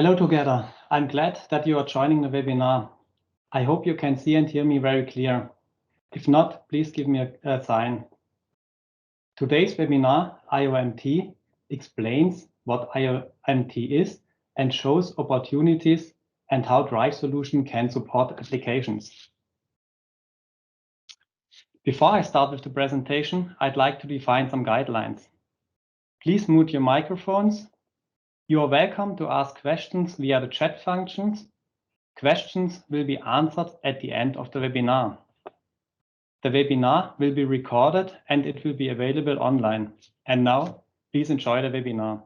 Hello together. I'm glad that you are joining the webinar. I hope you can see and hear me very clear. If not, please give me a sign. Today's webinar, IoMT, explains what IoMT is and shows opportunities and how Drive Solution can support applications. Before I start with the presentation, I'd like to define some guidelines. Please mute your microphones. You are welcome to ask questions via the chat functions. Questions will be answered at the end of the webinar. The webinar will be recorded and it will be available online. And now, please enjoy the webinar.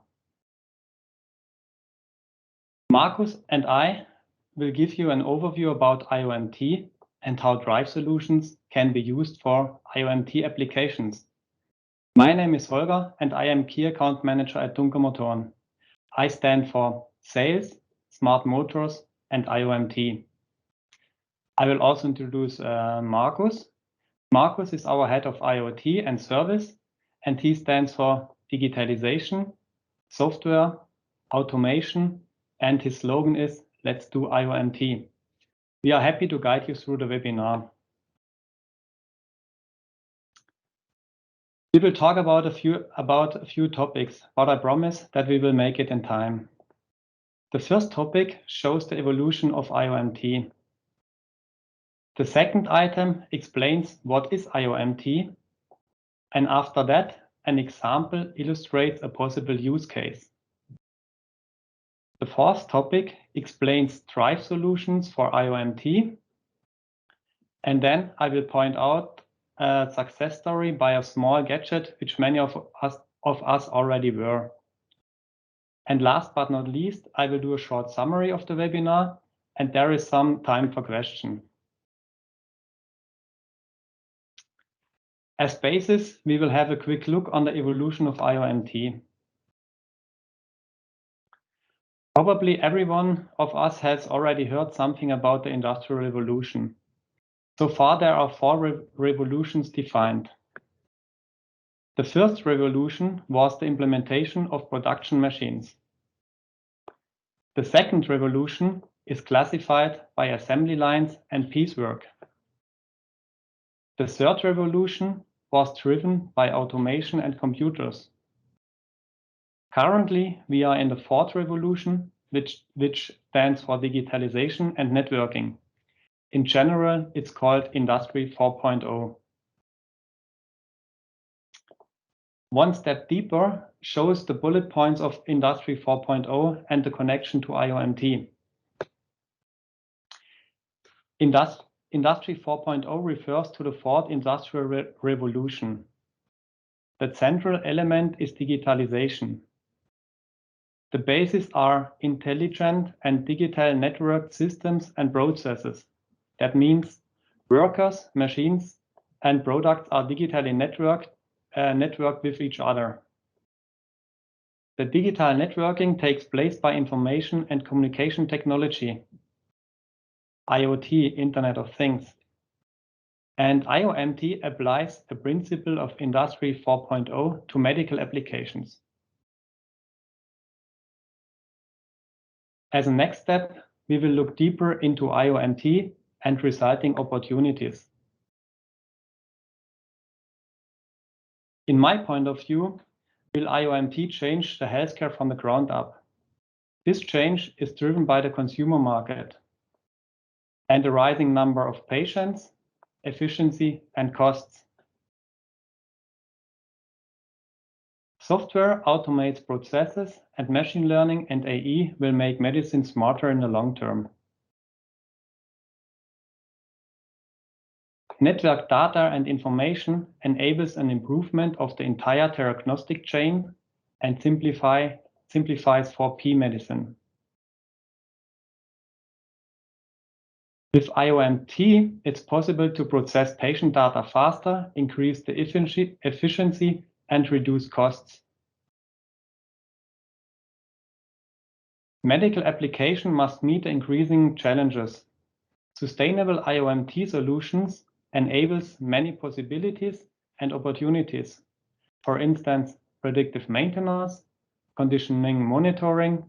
Markus and I will give you an overview about IoMT and how Drive Solutions can be used for IoMT applications. My name is Holger and I am Key Account Manager at Dunkermotoren. I stand for Sales, Smart Motors, and IoMT. I will also introduce Markus. Markus is our head of IoT and service, and he stands for digitalization, software, automation, and his slogan is, "Let's do IoMT." We are happy to guide you through the webinar. We will talk about a few topics, but I promise that we will make it in time. The first topic shows the evolution of IoMT. The second item explains what is IoMT, and after that, an example illustrates a possible use case. The fourth topic explains Drive Solutions for IoMT, and then I will point out a success story by a small gadget which many of us already were. And last but not least, I will do a short summary of the webinar, and there is some time for questions. As basis, we will have a quick look on the evolution of IoMT. Probably everyone of us has already heard something about the Industrial Revolution. So far, there are four revolutions defined. The first revolution was the implementation of production machines. The second revolution is classified by assembly lines and piecework. The third revolution was driven by automation and computers. Currently, we are in the fourth revolution, which stands for digitalization and networking. In general, it's called Industry 4.0. One step deeper shows the bullet points of Industry 4.0 and the connection to IoMT. Industry 4.0 refers to the fourth industrial revolution. The central element is digitalization. The bases are intelligent and digital networked systems and processes. That means workers, machines, and products are digitally networked with each other. The digital networking takes place by information and communication technology, IoT, Internet of Things. And IoMT applies the principle of Industry 4.0 to medical applications. As a next step, we will look deeper into IoMT and resulting opportunities. In my point of view, will IoMT change the healthcare from the ground up? This change is driven by the consumer market and the rising number of patients, efficiency, and costs. Software automates processes, and machine learning and AI will make medicine smarter in the long term. Network data and information enables an improvement of the entire diagnostic chain and simplifies 4P medicine. With IoMT, it's possible to process patient data faster, increase the efficiency, and reduce costs. Medical application must meet increasing challenges. Sustainable IoMT solutions enables many possibilities and opportunities. For instance, predictive maintenance, conditioning monitoring,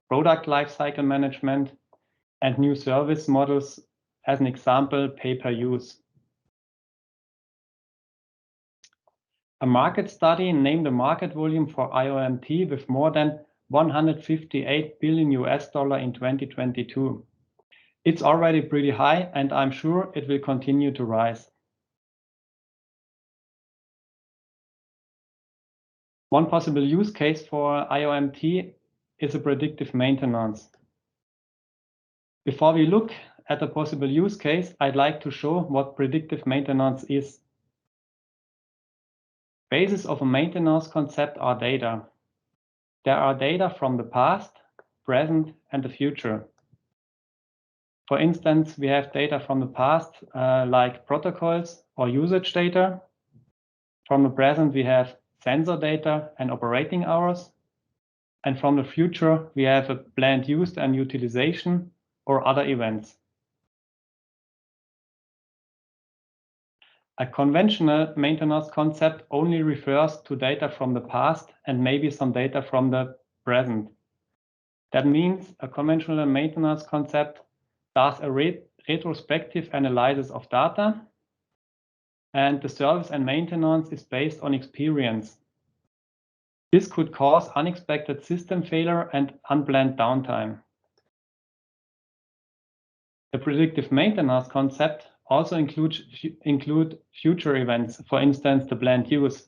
product lifecycle management, and new service models, as an example, pay-per-use. A market study named the market volume for IoMT with more than 158 billion US dollar in 2022. It's already pretty high, and I'm sure it will continue to rise. One possible use case for IoMT is a predictive maintenance. Before we look at a possible use case, I'd like to show what predictive maintenance is. Basis of a maintenance concept are data. There are data from the past, present, and the future. For instance, we have data from the past, like protocols or usage data. From the present, we have sensor data and operating hours. And from the future, we have a planned use and utilization or other events. A conventional maintenance concept only refers to data from the past and maybe some data from the present. That means a conventional maintenance concept does a retrospective analysis of data, and the service and maintenance is based on experience. This could cause unexpected system failure and unplanned downtime. The predictive maintenance concept also include future events, for instance, the planned use.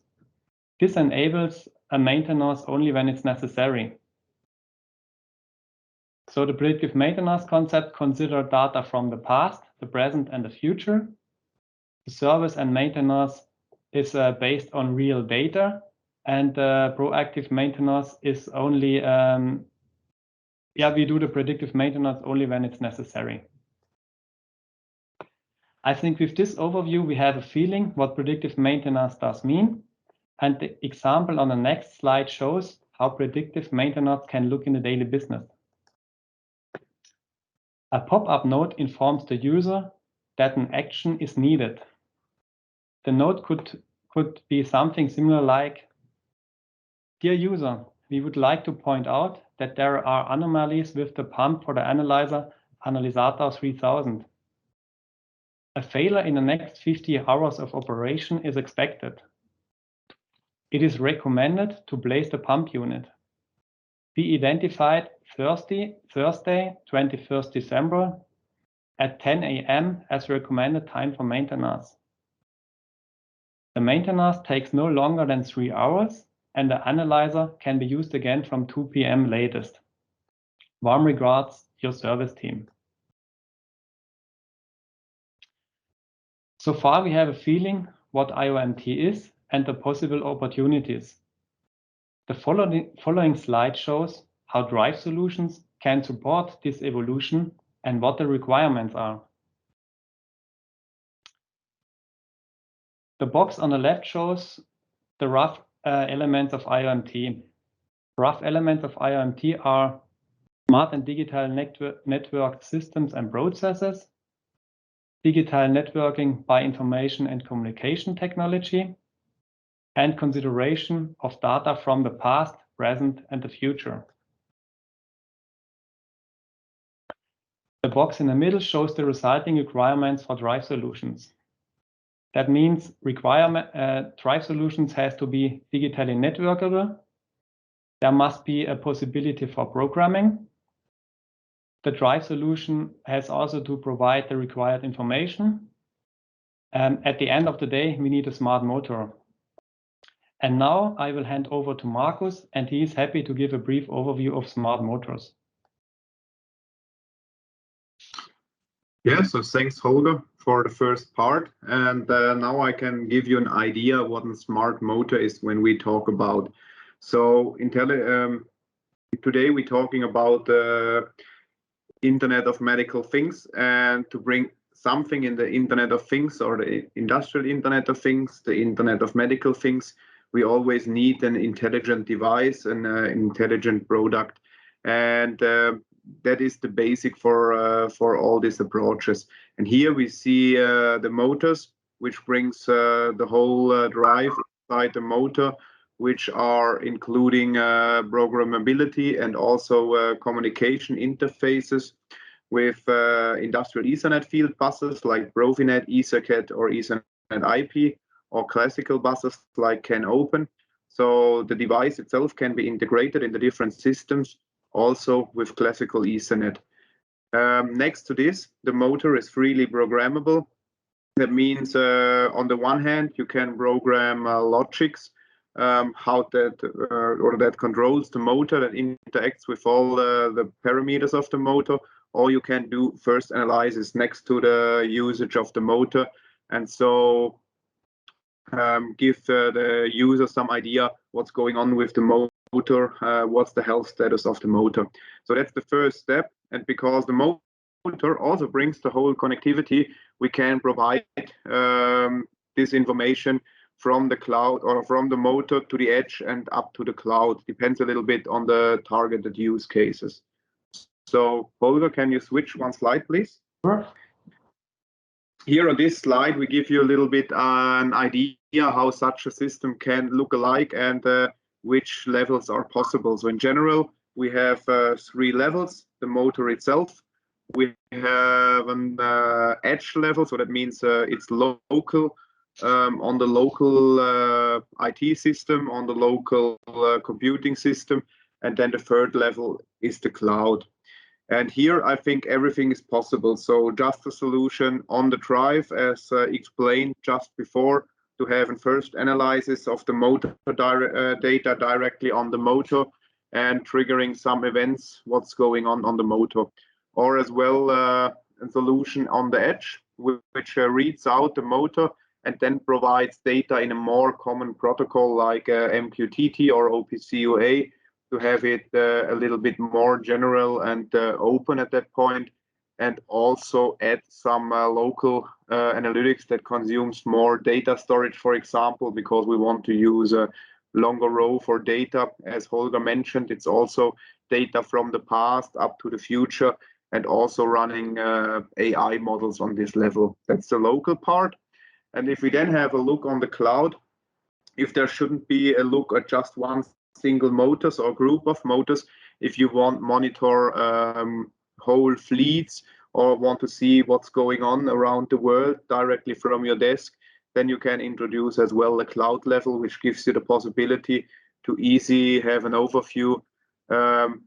This enables a maintenance only when it's necessary. So the predictive maintenance concept considers data from the past, the present, and the future. The service and maintenance is based on real data, and proactive maintenance is only, we do the predictive maintenance only when it's necessary. I think with this overview, we have a feeling what predictive maintenance does mean. And the example on the next slide shows how predictive maintenance can look in the daily business. A pop-up note informs the user that an action is needed. The note could be something similar like, "Dear user, we would like to point out that there are anomalies with the pump for the analyzer Analysator 3000. A failure in the next 50 hours of operation is expected. It is recommended to place the pump unit. Be identified Thursday, 21st December at 10 a.m. as recommended time for maintenance. The maintenance takes no longer than 3 hours, and the analyzer can be used again from 2 p.m. latest. Warm regards, your service team." So far, we have a feeling what IoMT is and the possible opportunities. The following slide shows how drive solutions can support this evolution and what the requirements are. The box on the left shows the rough elements of IoMT. Rough elements of IoMT are smart and digital networked systems and processes, digital networking by information and communication technology, and consideration of data from the past, present, and the future. The box in the middle shows the resulting requirements for drive solutions. That means drive solutions has to be digitally networkable. There must be a possibility for programming. The drive solution has also to provide the required information. At the end of the day, we need a smart motor. And now I will hand over to Markus, and he is happy to give a brief overview of smart motors. Yeah, so thanks, Holger, for the first part. And now I can give you an idea what a smart motor is when we talk about. So today we're talking about the Internet of Medical Things, and to bring something in the Internet of Things or the industrial Internet of Things, the Internet of Medical Things, we always need an intelligent device, an intelligent product. And that is the basic for all these approaches. And here we see the motors, which brings the whole drive inside the motor which are including programmability and also communication interfaces with industrial Ethernet field buses like Profinet, EtherCAT, or Ethernet IP, or classical buses like CAN Open. So the device itself can be integrated in the different systems, also with classical Ethernet. Next to this, the motor is freely programmable. That means on the one hand, you can program logics, how that or that controls the motor, that interacts with all the parameters of the motor, or you can do first analysis next to the usage of the motor, and so give the user some idea what's going on with the motor, what's the health status of the motor. So that's the first step. And because the motor also brings the whole connectivity, we can provide this information from the cloud or from the motor to the edge and up to the cloud. Depends a little bit on the targeted use cases. So Holger, can you switch one slide, please? Sure. Here on this slide, we give you a little bit an idea how such a system can look alike and which levels are possible. So in general, we have 3 levels: the motor itself. We have an edge level, so that means it's local, on the local IT system, on the local computing system, and then the 3rd level is the cloud. And here I think everything is possible. So just a solution on the drive, as explained just before, to have a first analysis of the motor data directly on the motor and triggering some events, what's going on the motor. Or as well, a solution on the edge, which reads out the motor and then provides data in a more common protocol like MQTT or OPC-UA, to have it a little bit more general and open at that point, and also add some local analytics that consumes more data storage, for example, because we want to use a longer row for data. As Holger mentioned, it's also data from the past up to the future, and also running AI models on this level. That's the local part. And if we then have a look on the cloud, if there shouldn't be a look at just one single motors or group of motors, if you want monitor whole fleets or want to see what's going on around the world directly from your desk, then you can introduce as well the cloud level, which gives you the possibility to easily have an overview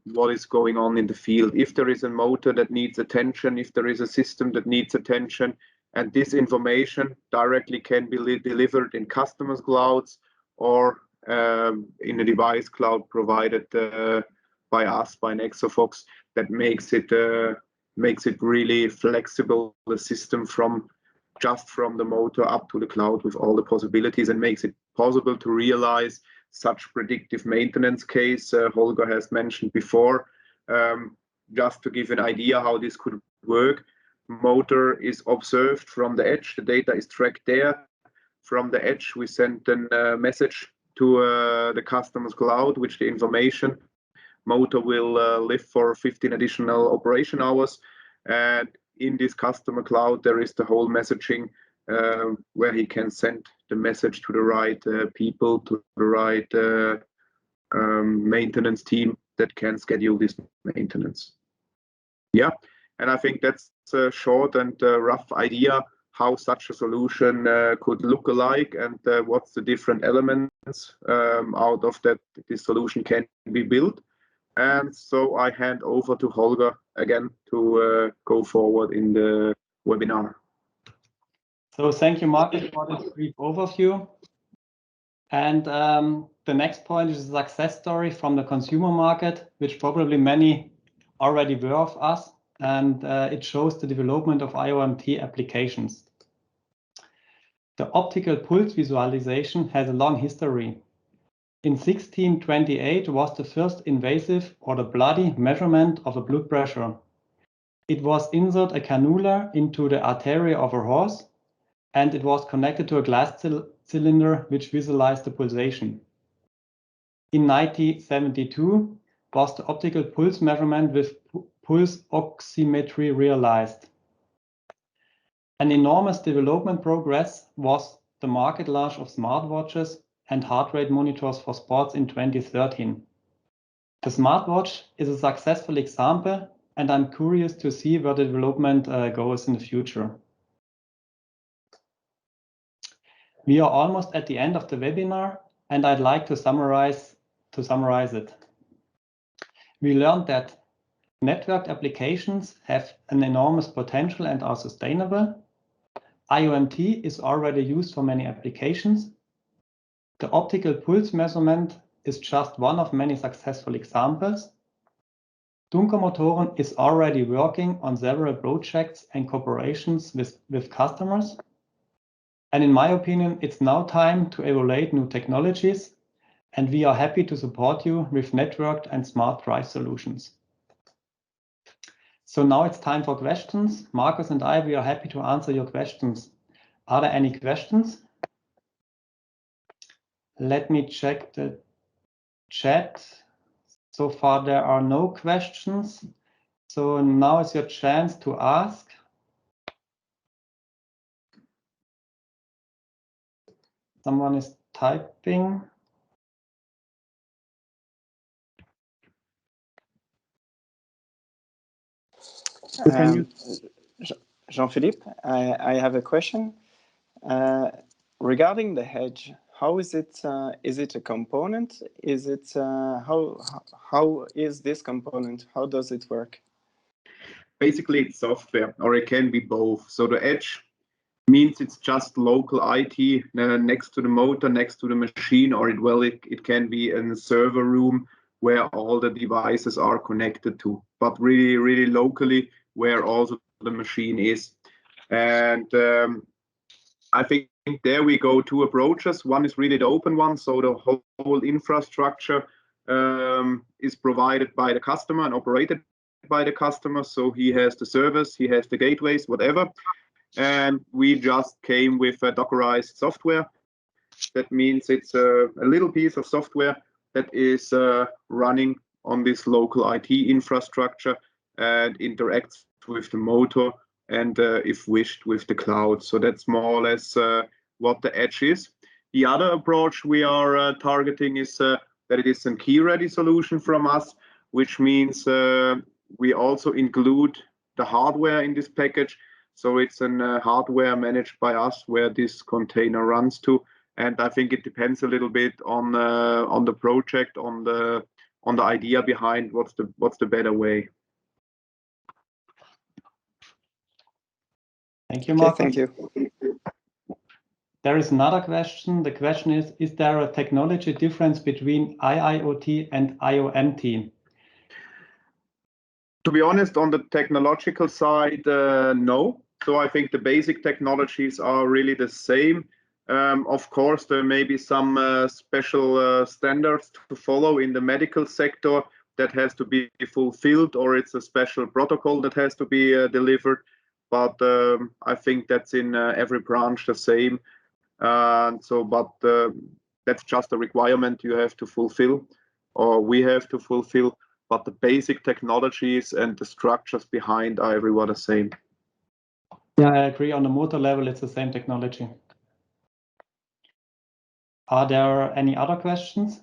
what is going on in the field. If there is a motor that needs attention, if there is a system that needs attention, and this information directly can be delivered in customers' clouds or in a device cloud provided by us, by Nexofox, that makes it really flexible, the system from the motor up to the cloud with all the possibilities, and makes it possible to realize such predictive maintenance case Holger has mentioned before. Just to give an idea how this could work, motor is observed from the edge, the data is tracked there. From the edge, we send a message to the customer's cloud, which the information motor will live for 15 additional operation hours. And in this customer cloud, there is the whole messaging where he can send the message to the right people, to the right maintenance team that can schedule this maintenance. Yeah, and I think that's a short and rough idea how such a solution could look alike, and what's the different elements out of that this solution can be built. And so I hand over to Holger again to go forward in the webinar. So thank you, Martin, for this brief overview. And the next point is a success story from the consumer market, which probably many already were of us, and it shows the development of IoMT applications. The optical pulse visualization has a long history. In 1628 was the first invasive or the bloody measurement of a blood pressure. It was insert a cannula into the artery of a horse, and it was connected to a glass cylinder which visualized the pulsation. In 1972 was the optical pulse measurement with pulse oximetry realized. An enormous development progress was the market launch of smartwatches and heart rate monitors for sports in 2013. The smartwatch is a successful example, and I'm curious to see where the development goes in the future. We are almost at the end of the webinar, and I'd like to summarize it. We learned that networked applications have an enormous potential and are sustainable. IoMT is already used for many applications. The optical pulse measurement is just one of many successful examples. Dunkermotoren is already working on several projects and cooperations with customers. And in my opinion, it's now time to evaluate new technologies, and we are happy to support you with networked and smart drive solutions. So now it's time for questions. Markus and I, we are happy to answer your questions. Are there any questions? Let me check the chat. So far, there are no questions. So now is your chance to ask. Someone is typing. Jean-Philippe, I have a question. Regarding the hedge, how is it? Is it a component? Is it how is this component? How does it work? Basically, it's software, or it can be both. So the edge means it's just local IT next to the motor, next to the machine, or it can be in a server room where all the devices are connected to, but really locally where also the machine is. And I think there we go two approaches. One is really the open one, so the whole infrastructure is provided by the customer and operated by the customer. So he has the servers, he has the gateways, whatever. And we just came with a Dockerized software. That means it's a little piece of software that is running on this local IT infrastructure and interacts with the motor and if wished with the cloud. So that's more or less what the edge is. The other approach we are targeting is that it is a key-ready solution from us, which means we also include the hardware in this package. So it's a hardware managed by us where this container runs to. And I think it depends a little bit on the project, on the idea behind what's the better way. Thank you, Mark. Okay, thank you. There is another question. The question is there a technology difference between IIoT and IoMT? To be honest, on the technological side, no. So I think the basic technologies are really the same. Of course, there may be some special standards to follow in the medical sector that has to be fulfilled, or it's a special protocol that has to be delivered. But I think that's in every branch the same. That's just a requirement you have to fulfill, or we have to fulfill. But the basic technologies and the structures behind are everywhere the same. Yeah, I agree. On the motor level, it's the same technology. Are there any other questions?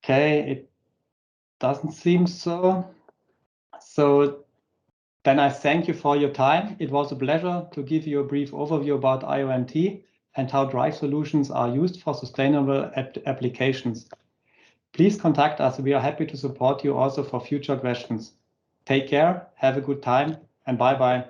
Okay, it doesn't seem so. So then I thank you for your time. It was a pleasure to give you a brief overview about IoMT and how drive solutions are used for sustainable applications. Please contact us. We are happy to support you also for future questions. Take care, have a good time, and bye-bye.